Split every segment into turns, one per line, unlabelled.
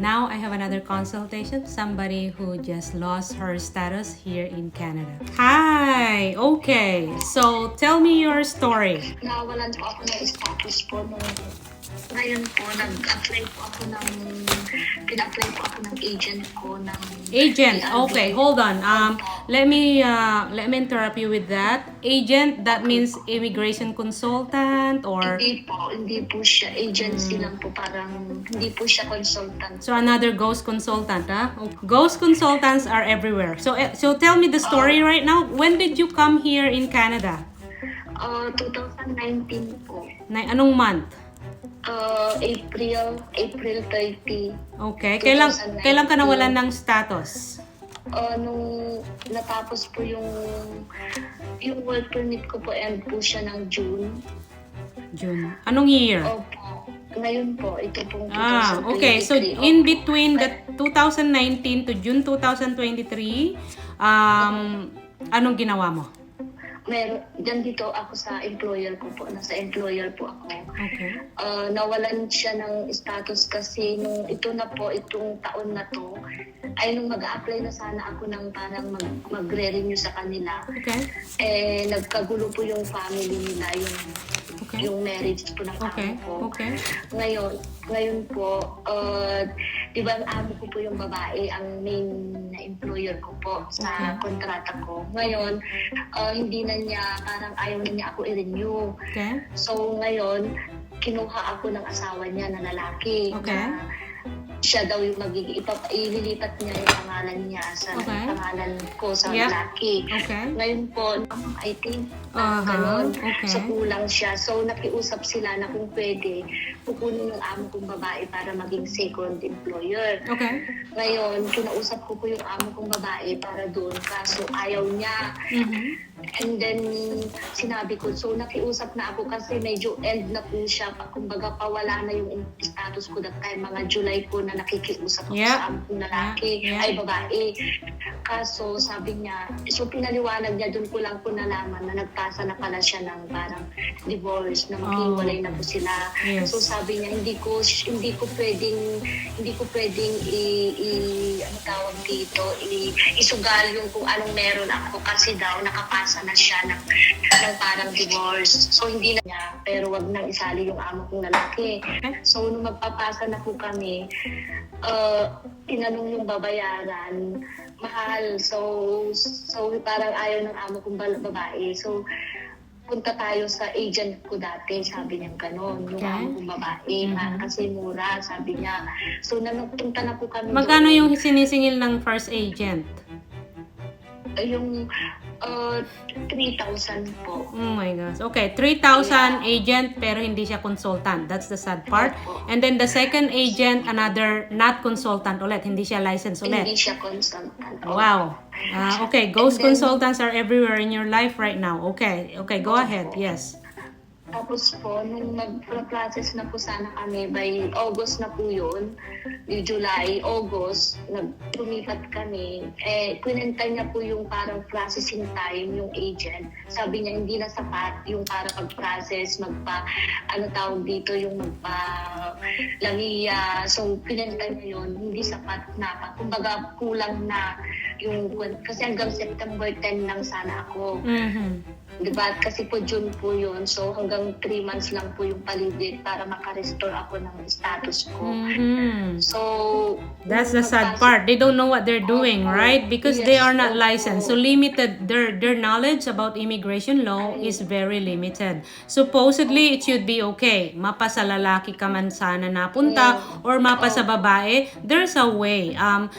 now I have another consultation. Somebody who just lost her status here in Canada. Hi! Okay, so tell me your story.
Nawalan po ako ng status po nung ngayon po, nag-apply po ako ng, pina-apply po ako ng agent ko ng...
Agent, okay, hold on. Let me interrupt you with that. Agent, that means immigration consultant or...
Hindi po siya agency lang po, parang hindi po siya consultant.
So another ghost consultant, huh? Ghost consultants are everywhere. So tell me the story right now. When did you come here in Canada?
2019 po.
Anong month?
April 30.
Okay.
2019.
Kailan ka nawalan ng status?
Nung natapos po yung work permit ko po, end po siya ng June.
June. Anong year?
Opo. Ngayon po, ito pong 2023.
Okay. So in between the 2019 to June 2023, anong ginawa mo?
Diyan dito ako sa employer ko po. Nasa employer po ako.
Okay.
Nawalan siya ng status kasi nung itong taon na to, ay nung mag-a-apply na sana ako ng parang magre-renew sa kanila.
Okay.
Nagkagulo po yung family nila, yung marriage po ng amo ko.
Okay.
Ngayon po, di ba ang amo ko po yung babae, ang main na employer ko po sa kontrata ko. Ngayon, hindi na niya, parang ayaw na niya ako i-renew.
Okay.
So ngayon, kinuha ako ng asawa niya na lalaki.
Okay.
Na siya daw yung ililipat niya yung pangalan niya sa pangalan ko sa lalaki.
Okay.
Ngayon po, I think, ganun.
Okay.
So kulang siya. So nakiusap sila na kung pwede, kukunin yung amo kong babae para maging second employer.
Okay.
Ngayon, kinausap ko yung amo kong babae para doon, kaso ayaw niya. And then, sinabi ko, so nakiusap na ako kasi medyo end na po siya. Kumbaga, pawala na yung status ko that time. Mga July po na nakikiusap ako sa amo kong lalaki, ay babae. Kaso, sabi niya, so pinaliwanag niya, doon ko lang po nalaman na nagpasa na pala siya ng parang divorce, na maghiwalay na po sila.
Yes.
So sabi niya, hindi ko pwedeng ano tawag dito, isugal yung kung anong meron ako kasi daw nakapasa na siya ng parang divorce. So hindi na niya, pero wag nang isali yung amo kong lalaki. So nung magpapasa na po kami, tinanong yung babayaran, mahal. So parang ayaw ng amo kong babae. So punta tayo sa agent ko dati, sabi niya gano'n, yung amo kong babae, kasi mura, sabi niya. So punta na po kami.
Magkano yung sinisingil ng first agent?
Yung 3,000 po.
Oh my gosh. Okay, 3,000 agent pero hindi siya consultant. That's the sad part. And then the second agent, another not consultant ulit. Hindi siya licensed ulit.
Hindi siya consultant.
Wow. Okay, ghost consultants are everywhere in your life right now. Okay, go ahead. Yes.
Tapos po, nung mag-process na po sana kami, by August na po yun, July, August, lumipat kami. Kwinenta niya po yung parang processing time, yung agent. Sabi niya, hindi na sapat yung para pag-process, yung langya. So, kwinenta niya yun, hindi sapat na. Kumbaga, kulang na yung, kasi hanggang September 10 lang sana ako. Diba? Kasi po June po yun. So hanggang 3 months lang po yung paligid para makarestore ako ng status ko. So
that's the sad part. They don't know what they're doing, right? Because they are not licensed. So limited, their knowledge about immigration law is very limited. Supposedly, it should be okay. Mapa sa lalaki ka man sana napunta or mapa sa babae, there's a way.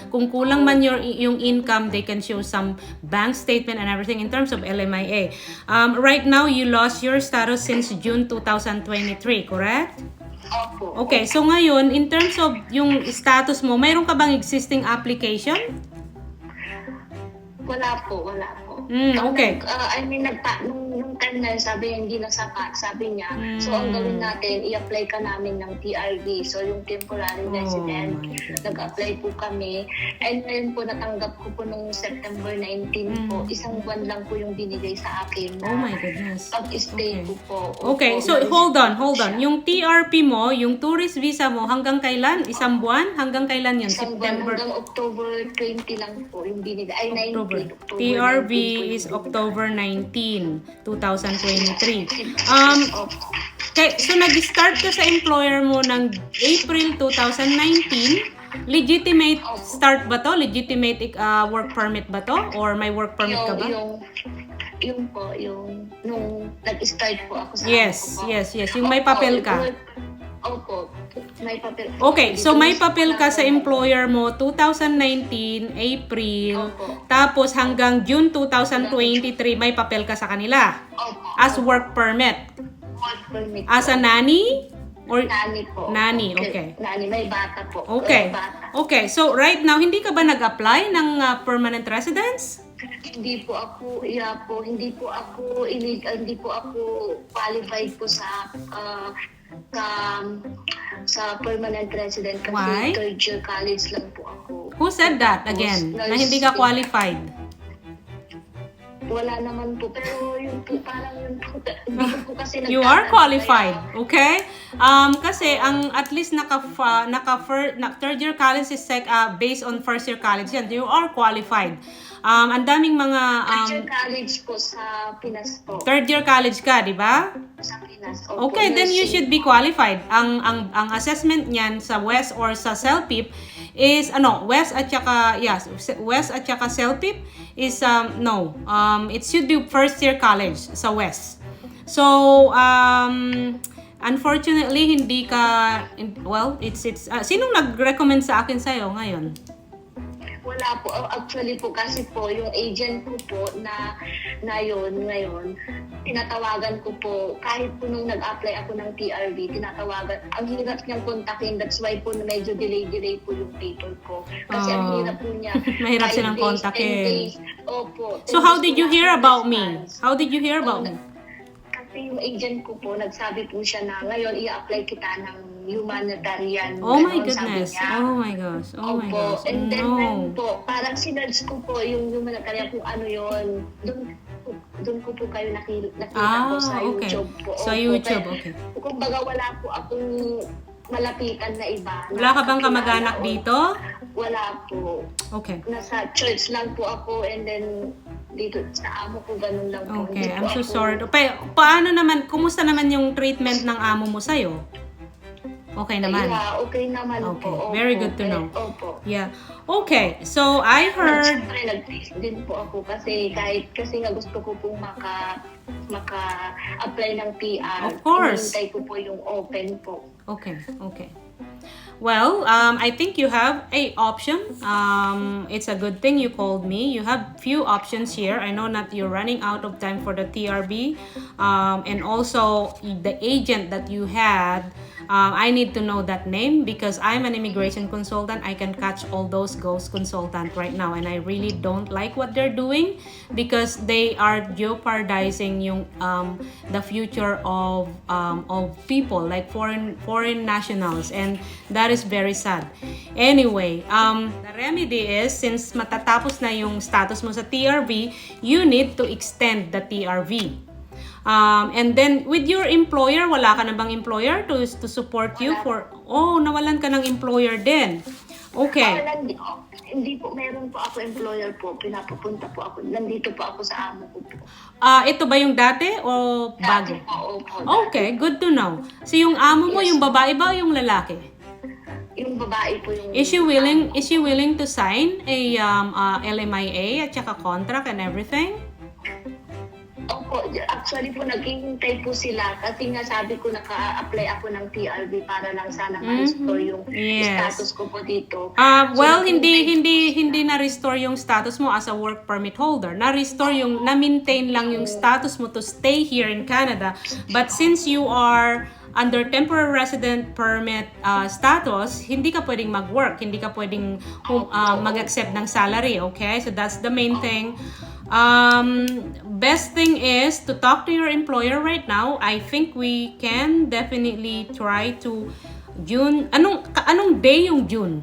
Kung kulang man yung income, they can show some bank statement and everything in terms of LMIA. Right now, you lost your status since June 2023, correct?
Opo.
Okay, so ngayon, in terms of yung status mo, mayroon ka bang existing application?
Wala po.
Okay.
Nung nung time na yun, sabi niya hindi na sapat, sabi niya. So ang gawin natin, i-apply ka namin ng TRV. So yung temporary resident,
my goodness.
nag-apply po kami. And ngayon po natanggap ko po nung September 19 po, isang buwan lang po yung binigay sa akin
Oh my
na
goodness.
pag-stay
Okay.
ko po.
Okay,
Opo,
so hold on.
siya.
Yung TRP mo, yung tourist visa mo, hanggang kailan? Isang buwan? Hanggang kailan yun?
Isang buwan
September?
hanggang October 20 lang po yung binigay. Ay, 19.
October.
October
TRV
19 po
is
yung
October 19, 2023.
Opo.
Okay, so nag-start ka sa employer mo ng April 2019. Legitimate start ba to? Legitimate work permit ba to? Or may work permit ka ba?
Nung nag-start po ako sa
Yes,
ano ko po.
yes, yes. Yung may papel ka.
Opo, may papel.
Okay, so may papel ka sa employer mo 2019, April,
Opo.
tapos hanggang June 2023 may papel ka sa kanila
Opo.
as work permit.
Work permit.
As a nanny? Or
Nani po.
Nanny, okay.
Nani, may bata po.
Okay.
Bata.
Okay, so right now hindi ka ba nag-apply ng permanent residence?
Hindi po ako illegal, hindi po ako qualified po sa permanent resident kasi
Why?
third year college lang po ako.
Who said that again? Na hindi ka qualified?
Wala naman po, pero yun po, parang yun po, hindi ko po kasi
You are qualified, okay? Kasi ang at least third year college is based on first year college yan. You are qualified. Ang daming mga
Third year college po sa Pinas po.
third year college ka, di ba?
Sa Pinas. Opo,
Okay, then you
nursing.
should be qualified. Ang assessment niyan sa WES or sa CELPIP is WES at saka WES at saka CELPIP is no. It should be first year college sa WES. So unfortunately hindi ka it's sinong nag-recommend sa akin sa'yo ngayon?
Wala po. Actually po, kasi po, yung agent ko po na yun, ngayon, tinatawagan ko po, kahit po nung nag-apply ako ng TRV, tinatawagan, ang hirap niyang kontakin, that's why po medyo delay po yung paper ko. Kasi ang hirap po niya.
Mahirap
5
silang
days,
kontakin.
10 days. Opo. 10
So how
days
did you
po
hear
na
about me?
response.
How did you hear about me?
Kasi yung agent ko po, nagsabi po siya na ngayon i-apply kita ng humanitarian.
Oh my
ganon, sabi
goodness.
niya.
Oh my gosh. Oh my
Opo.
gosh.
And then
No.
po, parang sinerge ko po yung humanitarian kung ano yun. Doon ko po kayo nakita po sa
okay.
YouTube po.
Sa
Opo.
YouTube,
Kaya,
okay.
kumbaga wala po akong malapitan na iba.
Wala ka bang
Nakakilala
kamag-anak
o-
dito?
Wala po.
Okay.
Nasa church lang po ako and then dito sa amo ko ganun lang po.
Okay,
Hindi
I'm so
po ako-
sorry. Paano naman, kumusta naman yung treatment ng amo mo sa'yo? Okay naman.
Yeah, okay naman
Okay,
po.
very
Opo.
good to know.
Opo.
Yeah. Okay, so I heard...
Siyempre, nag-test din po ako kasi nga gusto ko pong maka-apply ng PR.
Of course.
Hinihintay ko po yung open po.
Okay, okay. Well, I think you have a option. It's a good thing you called me. You have few options here. I know that you're running out of time for the TRB. And also, the agent that you had, I need to know that name because I'm an immigration consultant. I can catch all those ghost consultants right now. And I really don't like what they're doing because they are jeopardizing the future of people like foreign nationals, and that is very sad. Anyway, the remedy is since matatapos na yung status mo sa TRV, you need to extend the TRV. And then with your employer, wala ka na bang employer to support you for nawalan ka ng employer din. Okay.
Hindi po, meron po ako employer po. Pinapapunta po ako. Nandito po ako sa amo ko po.
Ito ba yung dati o bago?
Dati po, opo.
Okay, good to know. So yung amo mo, yung babae ba o yung lalaki?
Yung babae po yung...
Is she willing to sign a LMIA at saka contract and everything?
Opo, actually po naghihintay po sila kasi nga sabi ko naka-apply ako ng TRV para lang sana ma-restore yung
Yes.
status ko po dito.
Well,
So,
hindi na-restore yung status mo as a work permit holder. Na-maintain lang yung status mo to stay here in Canada. But since you are under temporary resident permit status, hindi ka pwedeng mag-work, hindi ka pwedeng mag-accept ng salary, okay? So that's the main thing. Best thing is to talk to your employer right now. I think we can definitely try to June. Anong day yung June?